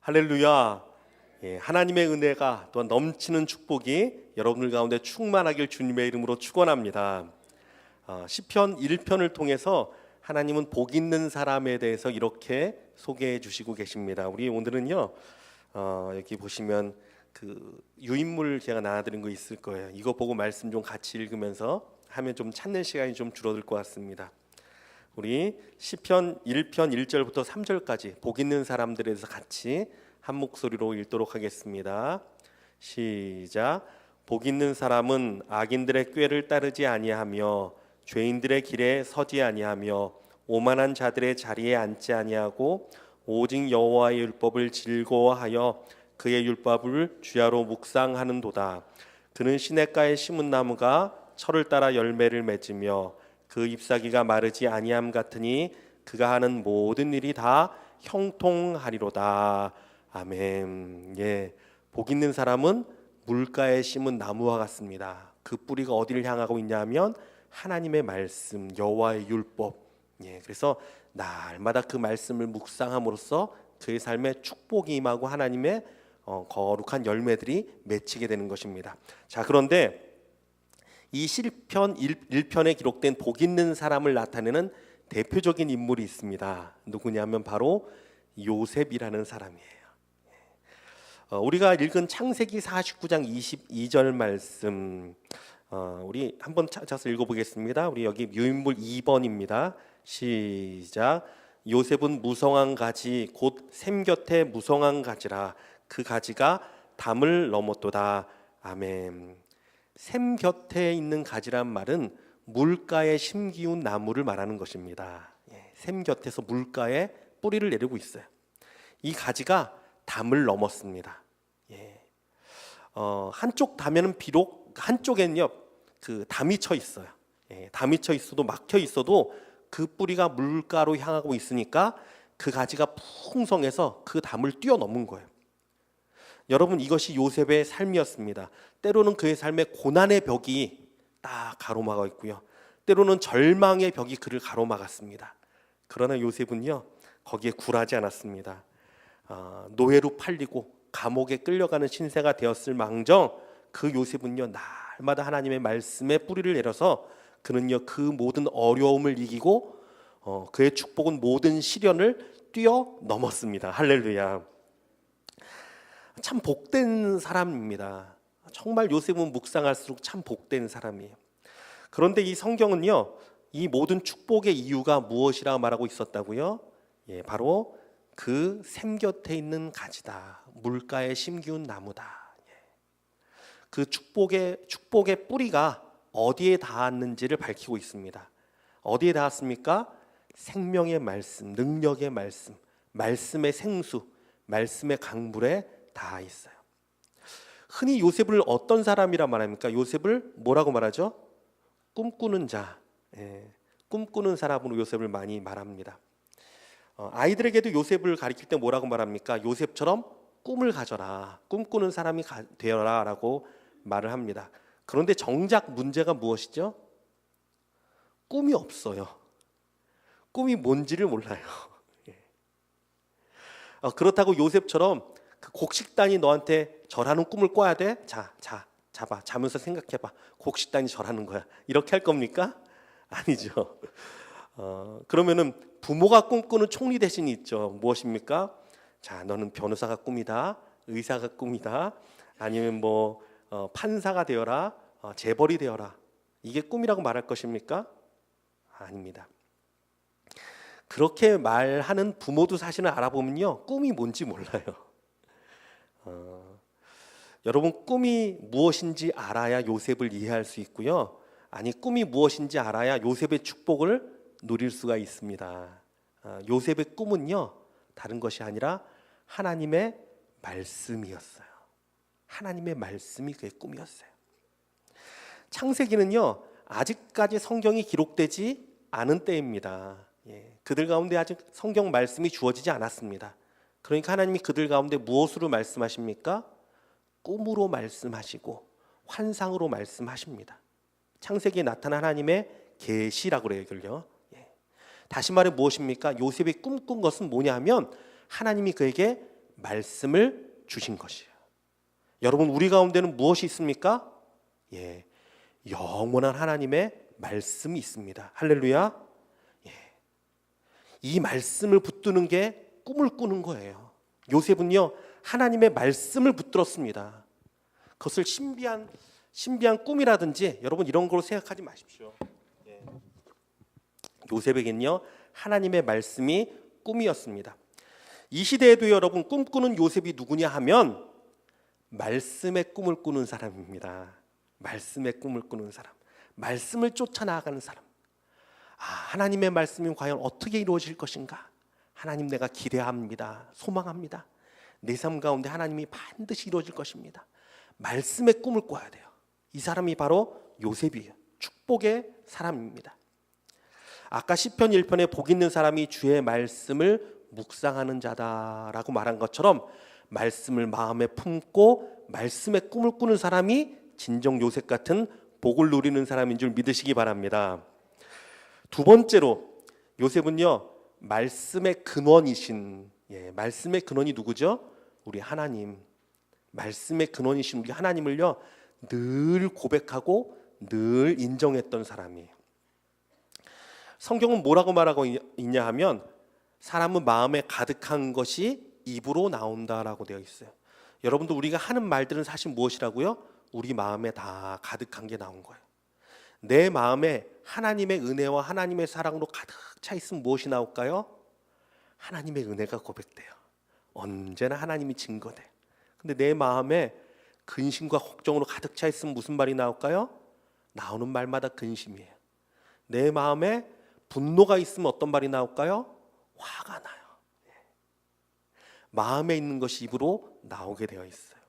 할렐루야. 하나님의 은혜가 또한 넘치는 축복이 여러분들 가운데 충만하길 주님의 이름으로 축원합니다. 시편 1편을 통해서 하나님은 복 있는 사람에 대해서 이렇게 소개해 주시고 계십니다. 우리 오늘은요 여기 보시면 그 유인물 제가 나눠드린 거 있을 거예요. 이거 보고 말씀 좀 같이 읽으면서 하면 좀 찾는 시간이 좀 줄어들 것 같습니다. 우리 시편 1편 1절부터 3절까지 복 있는 사람들에 대해서 같이 한 목소리로 읽도록 하겠습니다. 시작. 복 있는 사람은 악인들의 꾀를 따르지 아니하며 죄인들의 길에 서지 아니하며 오만한 자들의 자리에 앉지 아니하고 오직 여호와의 율법을 즐거워하여 그의 율법을 주야로 묵상하는도다. 그는 시냇가에 심은 나무가 철을 따라 열매를 맺으며 그 잎사귀가 마르지 아니함 같으니 그가 하는 모든 일이 다 형통하리로다. 아멘. 복 있는 사람은 물가에 심은 나무와 같습니다. 그 뿌리가 어디를 향하고 있냐면 하나님의 말씀, 여호와의 율법. 그래서 날마다 그 말씀을 묵상함으로써 그의 삶에 축복이 임하고 하나님의 거룩한 열매들이 맺히게 되는 것입니다. 자, 그런데 이 시편 1편에 기록된 복 있는 사람을 나타내는 대표적인 인물이 있습니다. 누구냐면 바로 요셉이라는 사람이에요. 우리가 읽은 창세기 49장 22절 말씀 우리 한번 찾아서 읽어보겠습니다. 우리 여기 유인물 2번입니다. 시작. 요셉은 무성한 가지 곧 샘 곁에 무성한 가지라 그 가지가 담을 넘었도다. 아멘. 샘 곁에 있는 가지란 말은 물가에 심기운 나무를 말하는 것입니다. 샘 곁에서 물가에 뿌리를 내리고 있어요. 이 가지가 담을 넘었습니다. 한쪽 담에는 비록 한쪽엔요 그 담이 쳐 있어요. 담이 쳐 있어도 막혀 있어도 그 뿌리가 물가로 향하고 있으니까 그 가지가 풍성해서 그 담을 뛰어넘은 거예요. 여러분, 이것이 요셉의 삶이었습니다. 때로는 그의 삶에 고난의 벽이 딱 가로막아 있고요, 때로는 절망의 벽이 그를 가로막았습니다. 그러나 요셉은요 거기에 굴하지 않았습니다. 노예로 팔리고 감옥에 끌려가는 신세가 되었을 망정 그 요셉은요 날마다 하나님의 말씀에 뿌리를 내려서 그는요 그 모든 어려움을 이기고 그의 축복은 모든 시련을 뛰어넘었습니다. 할렐루야. 참 복된 사람입니다. 정말 요셉은 묵상할수록 참 복된 사람이에요. 그런데 이 성경은요 이 모든 축복의 이유가 무엇이라 말하고 있었다고요? 바로 그 샘 곁에 있는 가지다. 물가에 심기운 나무다. 그 축복의 뿌리가 어디에 닿았는지를 밝히고 있습니다. 어디에 닿았습니까? 생명의 말씀, 능력의 말씀, 말씀의 생수, 말씀의 강물에 닿아 있어요. 흔히 요셉을 어떤 사람이라 말합니까? 요셉을 뭐라고 말하죠? 꿈꾸는 자, 꿈꾸는 사람으로 요셉을 많이 말합니다. 아이들에게도 요셉을 가리킬 때 뭐라고 말합니까? 요셉처럼 꿈을 가져라, 꿈꾸는 사람이 되어라 라고 말을 합니다. 그런데 정작 문제가 무엇이죠? 꿈이 없어요. 꿈이 뭔지를 몰라요. 그렇다고 요셉처럼 그 곡식단이 너한테 절하는 꿈을 꿔야 돼? 자봐, 자면서 생각해봐. 곡식단이 절하는 거야. 이렇게 할 겁니까? 아니죠. 그러면은 부모가 꿈꾸는 총리 대신이 있죠. 무엇입니까? 자, 너는 변호사가 꿈이다, 의사가 꿈이다, 아니면 뭐 판사가 되어라, 재벌이 되어라. 이게 꿈이라고 말할 것입니까? 아닙니다. 그렇게 말하는 부모도 사실은 알아보면요 꿈이 뭔지 몰라요. 여러분, 꿈이 무엇인지 알아야 요셉을 이해할 수 있고요, 아니 꿈이 무엇인지 알아야 요셉의 축복을 누릴 수가 있습니다. 요셉의 꿈은요 다른 것이 아니라 하나님의 말씀이었어요. 하나님의 말씀이 그의 꿈이었어요. 창세기는요 아직까지 성경이 기록되지 않은 때입니다. 그들 가운데 아직 성경 말씀이 주어지지 않았습니다. 그러니까 하나님이 그들 가운데 무엇으로 말씀하십니까? 꿈으로 말씀하시고 환상으로 말씀하십니다. 창세기에 나타난 하나님의 계시라고 그래요, 이걸요. 다시 말해 무엇입니까? 요셉이 꿈꾼 것은 뭐냐 하면 하나님이 그에게 말씀을 주신 것이에요. 여러분, 우리 가운데는 무엇이 있습니까? 영원한 하나님의 말씀이 있습니다. 할렐루야. 이 말씀을 붙드는 게 꿈을 꾸는 거예요. 요셉은요, 하나님의 말씀을 붙들었습니다. 그것을 신비한 꿈이라든지 여러분 이런 걸로 생각하지 마십시오. 요셉에겐요, 하나님의 말씀이 꿈이었습니다. 이 시대에도 여러분, 꿈꾸는 요셉이 누구냐 하면 말씀의 꿈을 꾸는 사람입니다. 말씀의 꿈을 꾸는 사람, 말씀을 쫓아나가는 사람. 하나님의 말씀이 과연 어떻게 이루어질 것인가? 하나님, 내가 기대합니다. 소망합니다. 내 삶 가운데 하나님이 반드시 이루어질 것입니다. 말씀의 꿈을 꿔야 돼요. 이 사람이 바로 요셉이에요. 축복의 사람입니다. 아까 시편 1편에 복 있는 사람이 주의 말씀을 묵상하는 자다라고 말한 것처럼 말씀을 마음에 품고 말씀의 꿈을 꾸는 사람이 진정 요셉 같은 복을 누리는 사람인 줄 믿으시기 바랍니다. 두 번째로 요셉은요, 말씀의 근원이신, 말씀의 근원이 누구죠? 우리 하나님. 말씀의 근원이신 우리 하나님을요, 늘 고백하고 늘 인정했던 사람이에요. 성경은 뭐라고 말하고 있냐 하면 사람은 마음에 가득한 것이 입으로 나온다라고 되어 있어요. 여러분도 우리가 하는 말들은 사실 무엇이라고요? 우리 마음에 다 가득한 게 나온 거예요. 내 마음에 하나님의 은혜와 하나님의 사랑으로 가득 차 있으면 무엇이 나올까요? 하나님의 은혜가 고백돼요. 언제나 하나님이 증거돼요. 근데 내 마음에 근심과 걱정으로 가득 차 있으면 무슨 말이 나올까요? 나오는 말마다 근심이에요. 내 마음에 분노가 있으면 어떤 말이 나올까요? 화가 나요. 마음에 있는 것이 입으로 나오게 되어 있어요.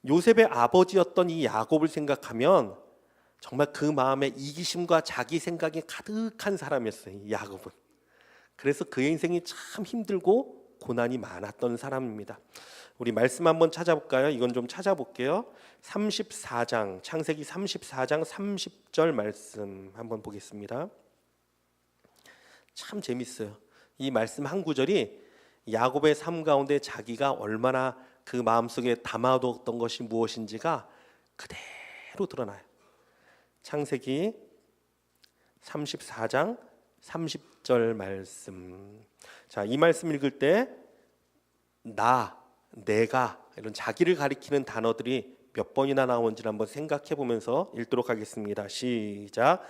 요셉의 아버지였던 이 야곱을 생각하면 정말 그 마음에 이기심과 자기 생각이 가득한 사람이었어요, 이 야곱은. 그래서 그의 인생이 참 힘들고 고난이 많았던 사람입니다. 우리 말씀 한번 찾아볼까요? 이건 좀 찾아볼게요. 34장, 창세기 34장 30절 말씀 한번 보겠습니다. 참 재밌어요. 이 말씀 한 구절이 야곱의 삶 가운데 자기가 얼마나 그 마음속에 담아뒀던 것이 무엇인지가 그대로 드러나요. 창세기 34장 30절 말씀. 자, 이 말씀 읽을 때 내가 이런 자기를 가리키는 단어들이 몇 번이나 나오는지를 한번 생각해 보면서 읽도록 하겠습니다. 시작.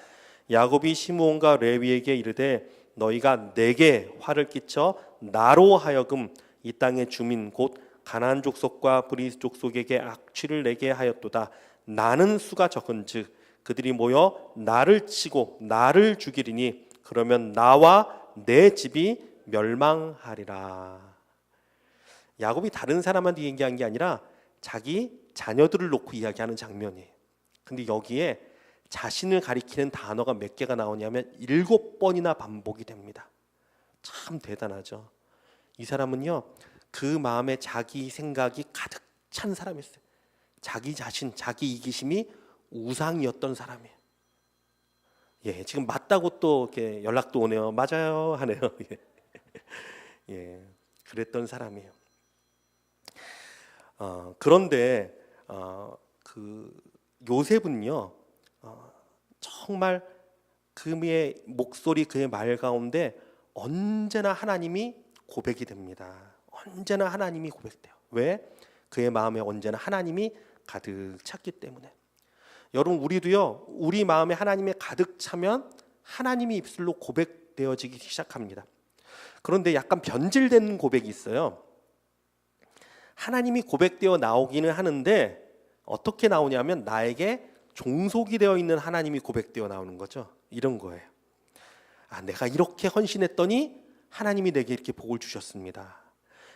야곱이 시므온과 레위에게 이르되 너희가 내게 화를 끼쳐 나로 하여금 이 땅의 주민 곧 가나안 족속과 브리스 족속에게 악취를 내게 하였도다. 나는 수가 적은즉 그들이 모여 나를 치고 나를 죽이리니 그러면 나와 내 집이 멸망하리라. 야곱이 다른 사람한테 얘기한 게 아니라 자기 자녀들을 놓고 이야기하는 장면이에요. 근데 여기에 자신을 가리키는 단어가 몇 개가 나오냐면 7번이나 반복이 됩니다. 참 대단하죠. 이 사람은요, 그 마음에 자기 생각이 가득 찬 사람이었어요. 자기 자신, 자기 이기심이 우상이었던 사람이에요. 지금 맞다고 또 이렇게 연락도 오네요. 맞아요 하네요. 그랬던 사람이에요. 그런데 그 요셉은요, 정말 그의 목소리, 그의 말 가운데 언제나 하나님이 고백이 됩니다. 언제나 하나님이 고백돼요. 왜? 그의 마음에 언제나 하나님이 가득 찼기 때문에. 여러분, 우리도요, 우리 마음에 하나님이 가득 차면 하나님이 입술로 고백되어지기 시작합니다. 그런데 약간 변질된 고백이 있어요. 하나님이 고백되어 나오기는 하는데 어떻게 나오냐면 나에게 종속이 되어 있는 하나님이 고백되어 나오는 거죠. 이런 거예요. 내가 이렇게 헌신했더니 하나님이 내게 이렇게 복을 주셨습니다.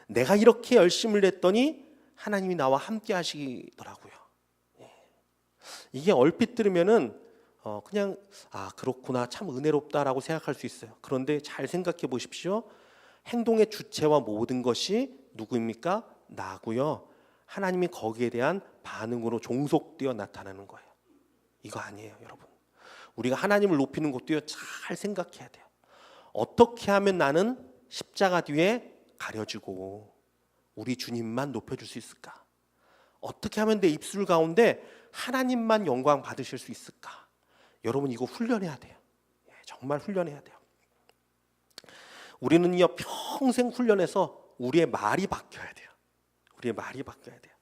내가 이렇게 열심을 냈더니 하나님이 나와 함께 하시더라고요. 이게 얼핏 들으면은 그냥 그렇구나, 참 은혜롭다라고 생각할 수 있어요. 그런데 잘 생각해 보십시오. 행동의 주체와 모든 것이 누구입니까? 나고요. 하나님이 거기에 대한 반응으로 종속되어 나타나는 거예요. 이거 아니에요, 여러분. 우리가 하나님을 높이는 것도요, 잘 생각해야 돼요. 어떻게 하면 나는 십자가 뒤에 가려지고 우리 주님만 높여줄 수 있을까? 어떻게 하면 내 입술 가운데 하나님만 영광 받으실 수 있을까? 여러분 이거 훈련해야 돼요. 정말 훈련해야 돼요. 우리는요 평생 훈련해서 우리의 말이 바뀌어야 돼요. 우리의 말이 바뀌어야 돼요.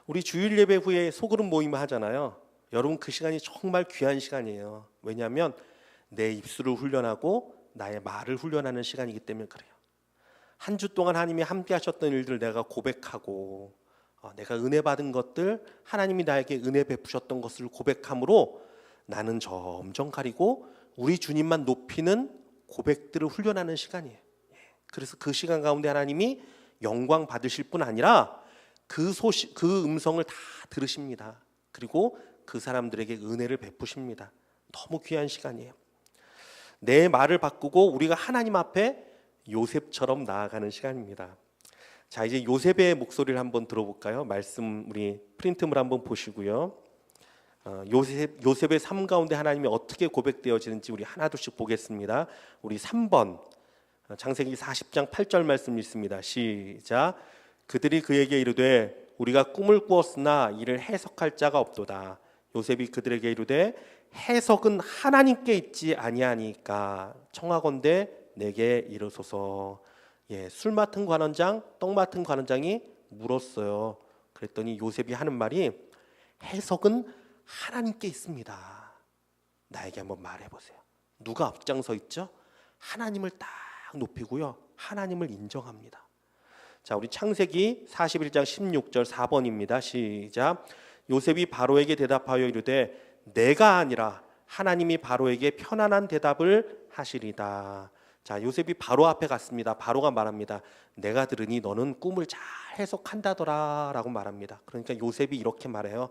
우리 주일 예배 후에 소그룹 모임을 하잖아요. 여러분 그 시간이 정말 귀한 시간이에요. 왜냐하면 내 입술을 훈련하고 나의 말을 훈련하는 시간이기 때문에 그래요. 한 주 동안 하나님이 함께 하셨던 일들 내가 고백하고 내가 은혜 받은 것들, 하나님이 나에게 은혜 베푸셨던 것을 고백함으로 나는 점점 가리고 우리 주님만 높이는 고백들을 훈련하는 시간이에요. 그래서 그 시간 가운데 하나님이 영광 받으실 뿐 아니라 그 음성을 다 들으십니다. 그리고 그 사람들에게 은혜를 베푸십니다. 너무 귀한 시간이에요. 내 말을 바꾸고 우리가 하나님 앞에 요셉처럼 나아가는 시간입니다. 자, 이제 요셉의 목소리를 한번 들어볼까요? 말씀 우리 프린트물 한번 보시고요. 요셉의 삶 가운데 하나님이 어떻게 고백되어지는지 우리 하나둘씩 보겠습니다. 우리 3번 창세기 40장 8절 말씀 읽습니다. 시작. 그들이 그에게 이르되 우리가 꿈을 꾸었으나 이를 해석할 자가 없도다. 요셉이 그들에게 이르되 해석은 하나님께 있지 아니하니까 청하건대 내게 이르소서. 술 맡은 관원장, 떡 맡은 관원장이 물었어요. 그랬더니 요셉이 하는 말이 해석은 하나님께 있습니다. 나에게 한번 말해보세요. 누가 앞장서 있죠? 하나님을 딱 높이고요, 하나님을 인정합니다. 자, 우리 창세기 41장 16절 4번입니다. 시작. 요셉이 바로에게 대답하여 이르되 내가 아니라 하나님이 바로에게 편안한 대답을 하시리다. 자, 요셉이 바로 앞에 갔습니다. 바로가 말합니다. 내가 들으니 너는 꿈을 잘 해석한다더라 라고 말합니다. 그러니까 요셉이 이렇게 말해요.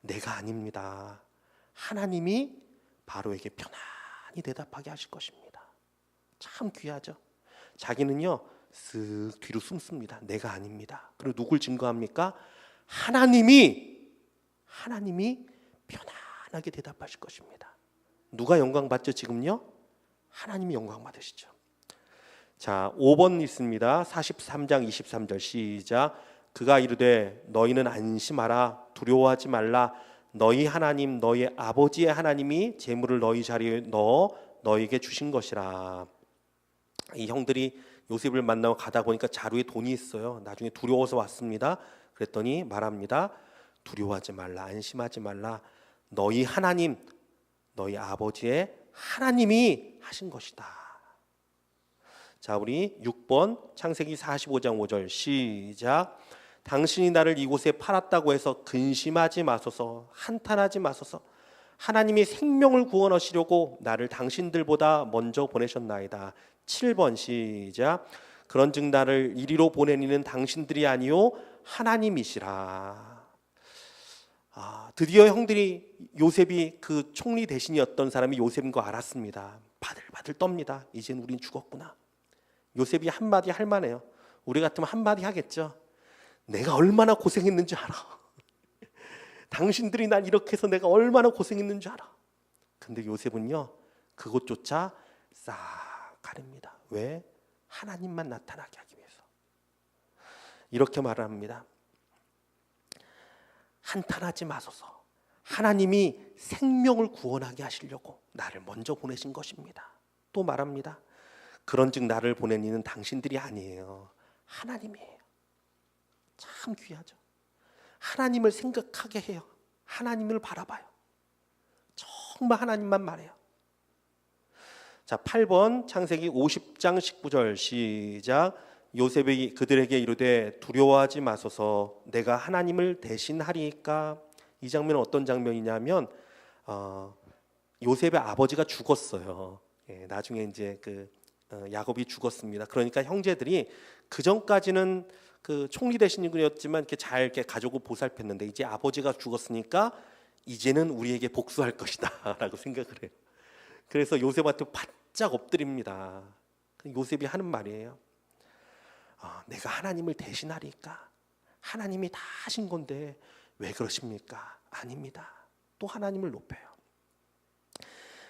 내가 아닙니다. 하나님이 바로에게 편안히 대답하게 하실 것입니다. 참 귀하죠. 자기는요 쓱 뒤로 숨습니다. 내가 아닙니다. 그리고 누굴 증거합니까? 하나님이 편안하게 대답하실 것입니다. 누가 영광 받죠? 지금요 하나님이 영광 받으시죠. 자, 5번 있습니다. 43장 23절 시작. 그가 이르되 너희는 안심하라, 두려워하지 말라. 너희 하나님 너희 아버지의 하나님이 재물을 너희 자리에 넣어 너희에게 주신 것이라. 이 형들이 요셉을 만나고 가다 보니까 자루에 돈이 있어요. 나중에 두려워서 왔습니다. 그랬더니 말합니다. 두려워하지 말라, 안심하지 말라. 너희 하나님 너희 아버지의 하나님이 하신 것이다. 자, 우리 6번 창세기 45장 5절 시작. 당신이 나를 이곳에 팔았다고 해서 근심하지 마소서, 한탄하지 마소서. 하나님이 생명을 구원하시려고 나를 당신들보다 먼저 보내셨나이다. 7번 시작. 그런즉 나를 이리로 보내니는 당신들이 아니요 하나님이시라. 드디어 형들이 요셉이 그 총리 대신이었던 사람이 요셉인 거 알았습니다. 바들바들 떱니다. 이젠 우린 죽었구나. 요셉이 한마디 할 만해요. 우리 같으면 한마디 하겠죠. 내가 얼마나 고생했는지 알아. 당신들이 날 이렇게 해서 내가 얼마나 고생했는지 알아. 근데 요셉은요 그것조차 싹 가립니다. 왜? 하나님만 나타나게 하기 위해서. 이렇게 말을 합니다. 한탄하지 마소서. 하나님이 생명을 구원하게 하시려고 나를 먼저 보내신 것입니다. 또 말합니다. 그런즉 나를 보낸 이는 당신들이 아니에요. 하나님이에요. 참 귀하죠. 하나님을 생각하게 해요. 하나님을 바라봐요. 정말 하나님만 말해요. 자, 8번 창세기 50장 19절 시작. 요셉이 그들에게 이르되 두려워하지 마소서, 내가 하나님을 대신하리이까. 이 장면은 어떤 장면이냐면 요셉의 아버지가 죽었어요. 나중에 이제 야곱이 죽었습니다. 그러니까 형제들이 그 전까지는 그 총리 대신이었지만 이렇게 가족을 보살폈는데 이제 아버지가 죽었으니까 이제는 우리에게 복수할 것이다라고 생각을 해요. 그래서 요셉한테 바짝 엎드립니다. 요셉이 하는 말이에요. 내가 하나님을 대신하리까. 하나님이 다 하신 건데 왜 그러십니까? 아닙니다. 또 하나님을 높여요.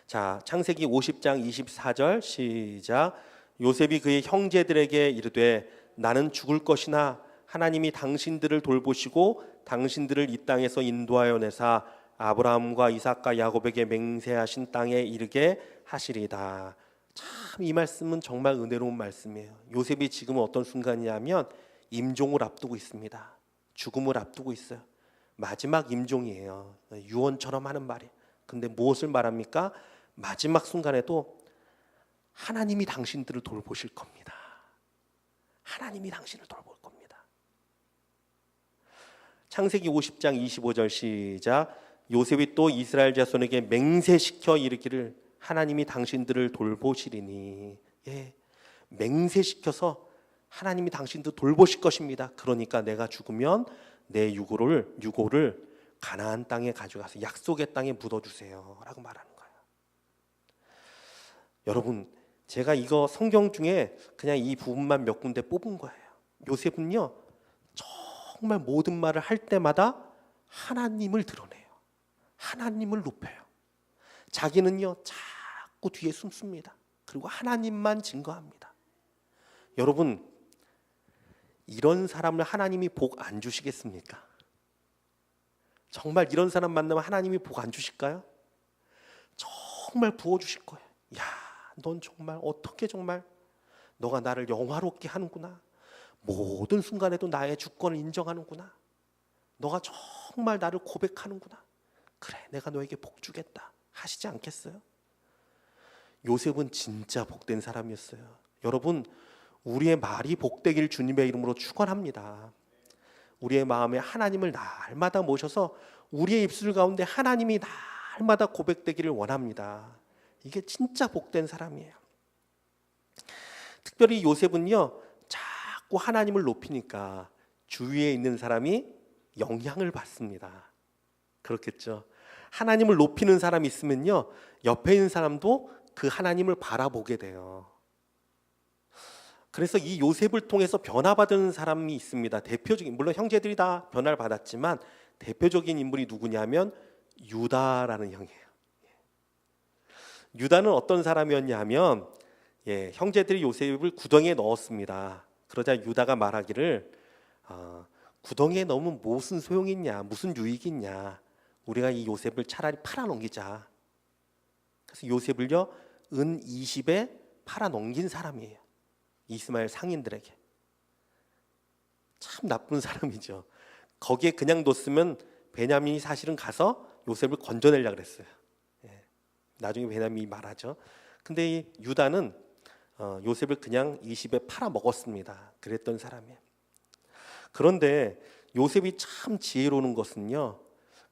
자, 창세기 50장 24절 시작. 요셉이 그의 형제들에게 이르되 나는 죽을 것이나 하나님이 당신들을 돌보시고 당신들을 이 땅에서 인도하여 내사 아브라함과 이삭과 야곱에게 맹세하신 땅에 이르게 하시리다. 참 이 말씀은 정말 은혜로운 말씀이에요. 요셉이 지금은 어떤 순간이냐면 임종을 앞두고 있습니다. 죽음을 앞두고 있어요. 마지막 임종이에요. 유언처럼 하는 말이에요. 근데 무엇을 말합니까? 마지막 순간에도 하나님이 당신들을 돌보실 겁니다. 하나님이 당신을 돌볼 겁니다. 창세기 50장 25절 시작. 요셉이 또 이스라엘 자손에게 맹세시켜 이르기를 하나님이 당신들을 돌보시리니. 예, 맹세시켜서 하나님이 당신들 돌보실 것입니다. 그러니까 내가 죽으면 내 유고를 가나안 땅에 가져가서 약속의 땅에 묻어주세요 라고 말하는 거예요. 여러분, 제가 이거 성경 중에 그냥 이 부분만 몇 군데 뽑은 거예요. 요셉은요 정말 모든 말을 할 때마다 하나님을 드러내요. 하나님을 높여요. 자기는요 자꾸 뒤에 숨습니다. 그리고 하나님만 증거합니다. 여러분, 이런 사람을 하나님이 복 안 주시겠습니까? 정말 이런 사람 만나면 하나님이 복 안 주실까요? 정말 부어주실 거예요. 야, 넌 정말 어떻게 정말 너가 나를 영화롭게 하는구나. 모든 순간에도 나의 주권을 인정하는구나. 너가 정말 나를 고백하는구나. 그래, 내가 너에게 복 주겠다 하시지 않겠어요? 요셉은 진짜 복된 사람이었어요. 여러분, 우리의 말이 복되길 주님의 이름으로 축원합니다. 우리의 마음에 하나님을 날마다 모셔서 우리의 입술 가운데 하나님이 날마다 고백되기를 원합니다. 이게 진짜 복된 사람이에요. 특별히 요셉은요 자꾸 하나님을 높이니까 주위에 있는 사람이 영향을 받습니다. 그렇겠죠. 하나님을 높이는 사람이 있으면요 옆에 있는 사람도 그 하나님을 바라보게 돼요. 그래서 이 요셉을 통해서 변화받은 사람이 있습니다. 대표적인, 물론 형제들이 다 변화를 받았지만 대표적인 인물이 누구냐면 유다라는 형이에요. 유다는 어떤 사람이었냐면 형제들이 요셉을 구덩이에 넣었습니다. 그러자 유다가 말하기를 구덩이에 넣으면 무슨 소용이 있냐, 무슨 유익이 있냐, 우리가 이 요셉을 차라리 팔아넘기자. 그래서 요셉을요 은 20에 팔아넘긴 사람이에요. 이스마엘 상인들에게. 참 나쁜 사람이죠. 거기에 그냥 뒀으면 베냐민이 사실은 가서 요셉을 건져내려고 그랬어요. 나중에 베냐민이 말하죠. 근데 이 유다는 요셉을 그냥 20에 팔아먹었습니다. 그랬던 사람이에요. 그런데 요셉이 참 지혜로운 것은요,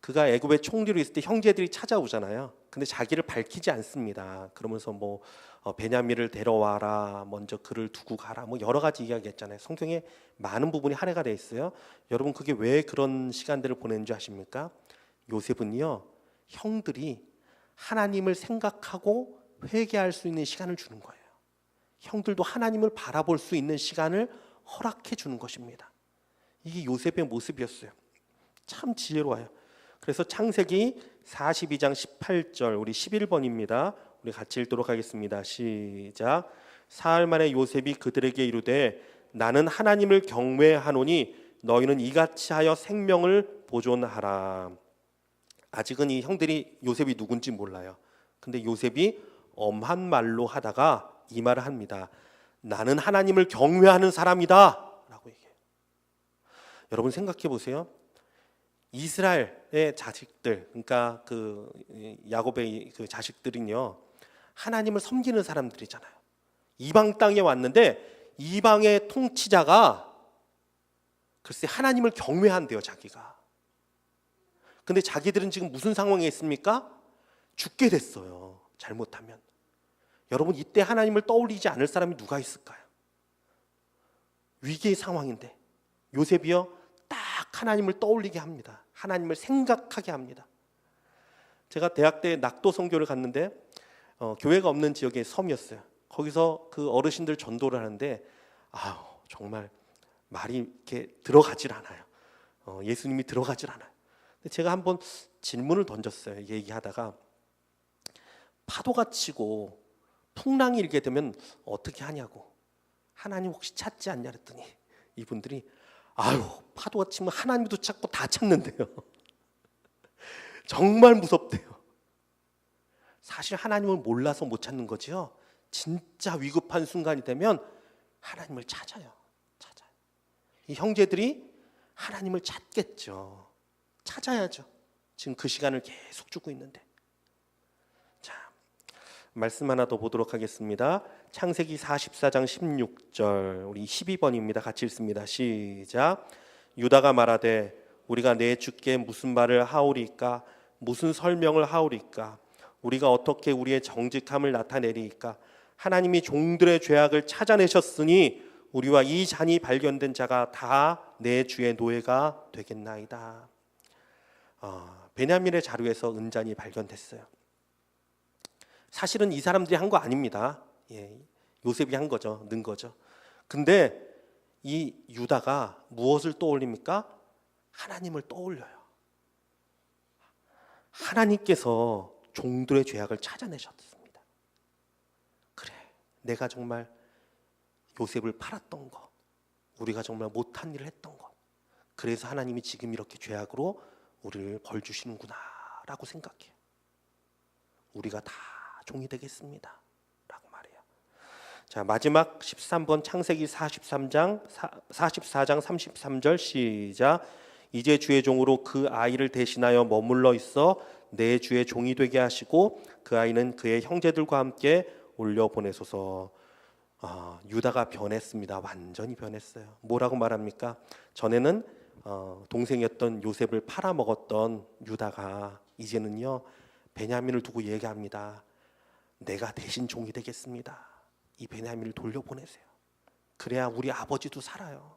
그가 애굽의 총리로 있을 때 형제들이 찾아오잖아요. 근데 자기를 밝히지 않습니다. 그러면서 뭐 베냐민을 데려와라, 먼저 그를 두고 가라, 뭐 여러 가지 이야기했잖아요. 성경에 많은 부분이 할애가 돼 있어요. 여러분, 그게 왜 그런 시간들을 보낸 줄 아십니까? 요셉은요 형들이 하나님을 생각하고 회개할 수 있는 시간을 주는 거예요. 형들도 하나님을 바라볼 수 있는 시간을 허락해 주는 것입니다. 이게 요셉의 모습이었어요. 참 지혜로워요. 그래서 창세기 42장 18절 우리 11번입니다. 우리 같이 읽도록 하겠습니다. 시작. 사흘 만에 요셉이 그들에게 이르되 나는 하나님을 경외하노니 너희는 이같이 하여 생명을 보존하라. 아직은 이 형들이 요셉이 누군지 몰라요. 근데 요셉이 엄한 말로 하다가 이 말을 합니다. 나는 하나님을 경외하는 사람이다 라고 얘기해요. 여러분 생각해 보세요. 이스라엘의 자식들, 그러니까 그 야곱의 그 자식들은요 하나님을 섬기는 사람들이잖아요. 이방 땅에 왔는데 이방의 통치자가 글쎄 하나님을 경외한대요, 자기가. 근데 자기들은 지금 무슨 상황에 있습니까? 죽게 됐어요, 잘못하면. 여러분, 이때 하나님을 떠올리지 않을 사람이 누가 있을까요? 위기의 상황인데 요셉이요 딱 하나님을 떠올리게 합니다. 하나님을 생각하게 합니다. 제가 대학 때 낙도 선교를 갔는데 교회가 없는 지역의 섬이었어요. 거기서 그 어르신들 전도를 하는데 정말 말이 이렇게 들어가질 않아요. 예수님이 들어가질 않아요. 근데 제가 한번 질문을 던졌어요. 얘기하다가 파도가 치고 풍랑이 일게 되면 어떻게 하냐고, 하나님 혹시 찾지 않냐 그랬더니 이분들이 아유, 파도가 치면 하나님도 찾고 다 찾는데요. 정말 무섭대요. 사실 하나님을 몰라서 못 찾는 거지요. 진짜 위급한 순간이 되면 하나님을 찾아요. 이 형제들이 하나님을 찾겠죠. 찾아야죠. 지금 그 시간을 계속 주고 있는데. 자, 말씀 하나 더 보도록 하겠습니다. 창세기 44장 16절 우리 12번입니다. 같이 읽습니다. 시작. 유다가 말하되 우리가 내 주께 무슨 말을 하오리까? 무슨 설명을 하오리까? 우리가 어떻게 우리의 정직함을 나타내리까? 하나님이 종들의 죄악을 찾아내셨으니 우리와 이 잔이 발견된 자가 다 내 주의 노예가 되겠나이다. 베냐민의 자루에서 은잔이 발견됐어요. 사실은 이 사람들이 한 거 아닙니다. 요셉이 한 거죠. 넣은 거죠. 근데 이 유다가 무엇을 떠올립니까? 하나님을 떠올려요. 하나님께서 종들의 죄악을 찾아내셨습니다. 그래, 내가 정말 요셉을 팔았던 거, 우리가 정말 못한 일을 했던 거, 그래서 하나님이 지금 이렇게 죄악으로 우리를 벌 주시는구나 라고 생각해요. 우리가 다 종이 되겠습니다 라고 말해요. 자, 마지막 13번 창세기 44장 33절 시작. 이제 주의 종으로 그 아이를 대신하여 머물러 있어 내 주의 종이 되게 하시고 그 아이는 그의 형제들과 함께 올려보내소서. 유다가 변했습니다. 완전히 변했어요. 뭐라고 말합니까? 전에는 동생이었던 요셉을 팔아먹었던 유다가 이제는요 베냐민을 두고 얘기합니다. 내가 대신 종이 되겠습니다. 이 베냐민을 돌려보내세요. 그래야 우리 아버지도 살아요.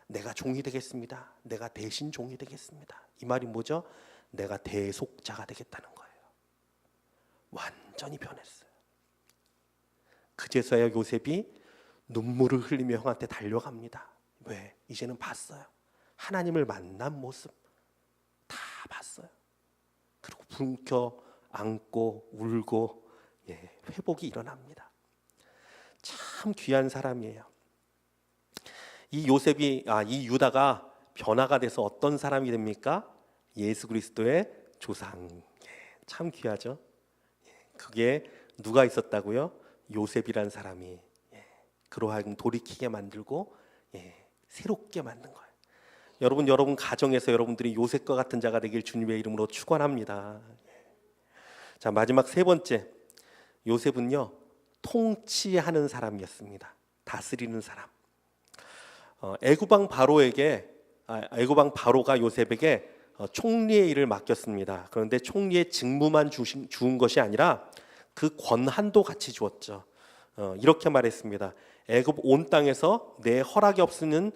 내가 종이 되겠습니다. 내가 대신 종이 되겠습니다. 이 말이 뭐죠? 내가 대속자가 되겠다는 거예요. 완전히 변했어요. 그제서야 요셉이 눈물을 흘리며 형한테 달려갑니다. 왜? 이제는 봤어요. 하나님을 만난 모습 다 봤어요. 그리고 불켜 안고 울고 회복이 일어납니다. 참 귀한 사람이에요. 이 요셉이 이 유다가 변화가 돼서 어떤 사람이 됩니까? 예수 그리스도의 조상. 참 귀하죠. 그게 누가 있었다고요? 요셉이란 사람이 그로 하여금 돌이키게 만들고 새롭게 만든 거예요. 여러분 가정에서 여러분들이 요셉과 같은 자가 되길 주님의 이름으로 축원합니다. 자, 마지막 세 번째, 요셉은요 통치하는 사람이었습니다. 다스리는 사람. 애굽왕 바로가 요셉에게 총리의 일을 맡겼습니다. 그런데 총리의 직무만 주은 것이 아니라 그 권한도 같이 주었죠. 이렇게 말했습니다. 애굽 온 땅에서 내 허락이 없으면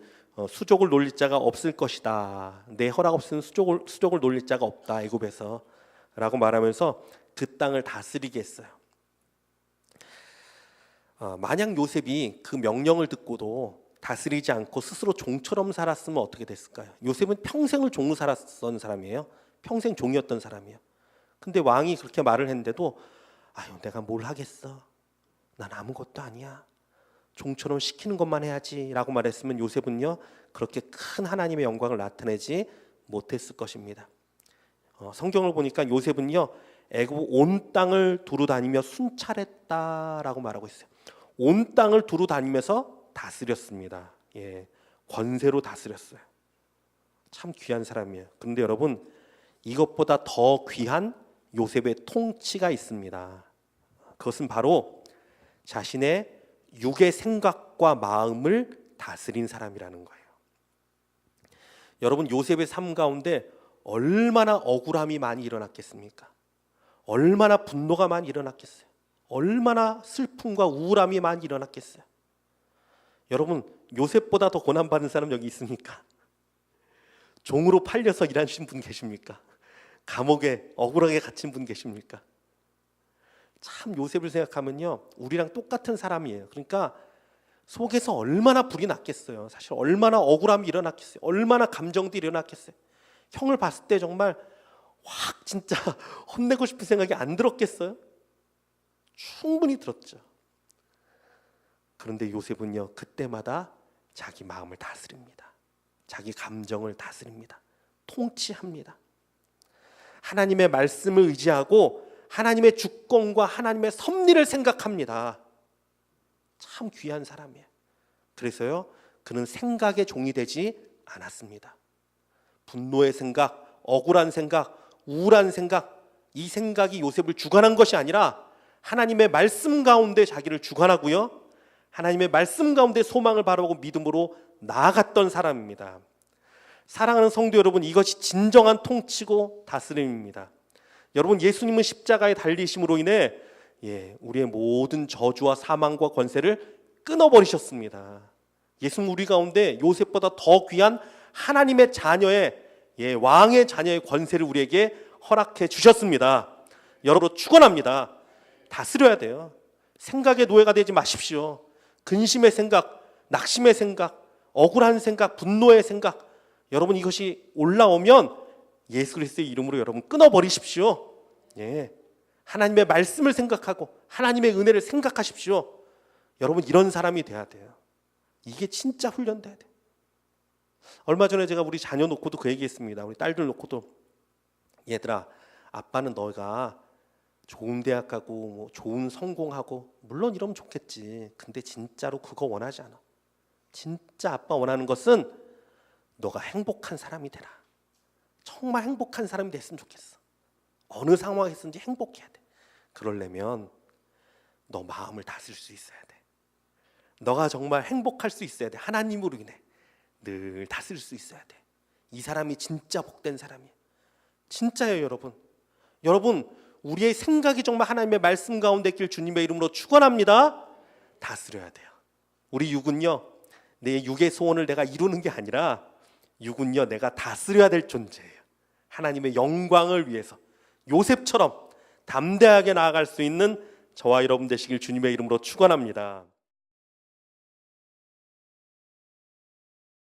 수족을 놀릴 자가 없을 것이다. 내 허락 없으면 수족을 놀릴 자가 없다. 애굽에서 라고 말하면서 그 땅을 다스리게 했어요. 만약 요셉이 그 명령을 듣고도 다스리지 않고 스스로 종처럼 살았으면 어떻게 됐을까요? 요셉은 평생을 종으로 살았던 사람이에요. 평생 종이었던 사람이에요. 근데 왕이 그렇게 말을 했는데도 아유, 내가 뭘 하겠어? 난 아무것도 아니야. 종처럼 시키는 것만 해야지 라고 말했으면 요셉은요 그렇게 큰 하나님의 영광을 나타내지 못했을 것입니다. 성경을 보니까 요셉은요 애굽 온 땅을 두루 다니며 순찰했다라고 말하고 있어요. 온 땅을 두루 다니면서 다스렸습니다. 권세로 다스렸어요. 참 귀한 사람이에요. 그런데 여러분, 이것보다 더 귀한 요셉의 통치가 있습니다. 그것은 바로 자신의 육의 생각과 마음을 다스린 사람이라는 거예요. 여러분, 요셉의 삶 가운데 얼마나 억울함이 많이 일어났겠습니까? 얼마나 분노가 많이 일어났겠어요? 얼마나 슬픔과 우울함이 많이 일어났겠어요? 여러분, 요셉보다 더 고난받은 사람 여기 있습니까? 종으로 팔려서 일하신 분 계십니까? 감옥에 억울하게 갇힌 분 계십니까? 참 요셉을 생각하면요 우리랑 똑같은 사람이에요. 그러니까 속에서 얼마나 불이 났겠어요. 사실 얼마나 억울함이 일어났겠어요. 얼마나 감정들이 일어났겠어요. 형을 봤을 때 정말 확 진짜 혼내고 싶은 생각이 안 들었겠어요? 충분히 들었죠. 그런데 요셉은요 그때마다 자기 마음을 다스립니다. 자기 감정을 다스립니다. 통치합니다. 하나님의 말씀을 의지하고 하나님의 주권과 하나님의 섭리를 생각합니다. 참 귀한 사람이에요. 그래서요, 그는 생각의 종이 되지 않았습니다. 분노의 생각, 억울한 생각, 우울한 생각, 이 생각이 요셉을 주관한 것이 아니라 하나님의 말씀 가운데 자기를 주관하고요, 하나님의 말씀 가운데 소망을 바라보고 믿음으로 나아갔던 사람입니다. 사랑하는 성도 여러분, 이것이 진정한 통치고 다스림입니다. 여러분, 예수님은 십자가에 달리심으로 인해 우리의 모든 저주와 사망과 권세를 끊어버리셨습니다. 예수는 우리 가운데 요셉보다 더 귀한 하나님의 자녀의 왕의 자녀의 권세를 우리에게 허락해 주셨습니다. 여러분, 축원합니다. 다스려야 돼요. 생각의 노예가 되지 마십시오. 근심의 생각, 낙심의 생각, 억울한 생각, 분노의 생각, 여러분 이것이 올라오면 예수 그리스도의 이름으로 여러분 끊어버리십시오. 하나님의 말씀을 생각하고 하나님의 은혜를 생각하십시오. 여러분 이런 사람이 돼야 돼요. 이게 진짜 훈련돼야 돼요. 얼마 전에 제가 우리 자녀 놓고도 그 얘기했습니다. 우리 딸들 놓고도, 얘들아, 아빠는 너가 좋은 대학 가고 좋은 성공하고 물론 이러면 좋겠지. 근데 진짜로 그거 원하지 않아. 진짜 아빠 원하는 것은 너가 행복한 사람이 되라. 정말 행복한 사람이 됐으면 좋겠어. 어느 상황에서든지 행복해야 돼. 그러려면 너 마음을 다스릴 수 있어야 돼. 너가 정말 행복할 수 있어야 돼. 하나님으로 인해 늘 다스릴 수 있어야 돼. 이 사람이 진짜 복된 사람이에요. 진짜예요, 여러분. 여러분, 우리의 생각이 정말 하나님의 말씀 가운데 있길 주님의 이름으로 축원합니다. 다스려야 돼요. 우리 육은요, 내 육의 소원을 내가 이루는 게 아니라 육은요, 내가 다스려야 될 존재예요. 하나님의 영광을 위해서 요셉처럼 담대하게 나아갈 수 있는 저와 여러분 되시길 주님의 이름으로 축원합니다.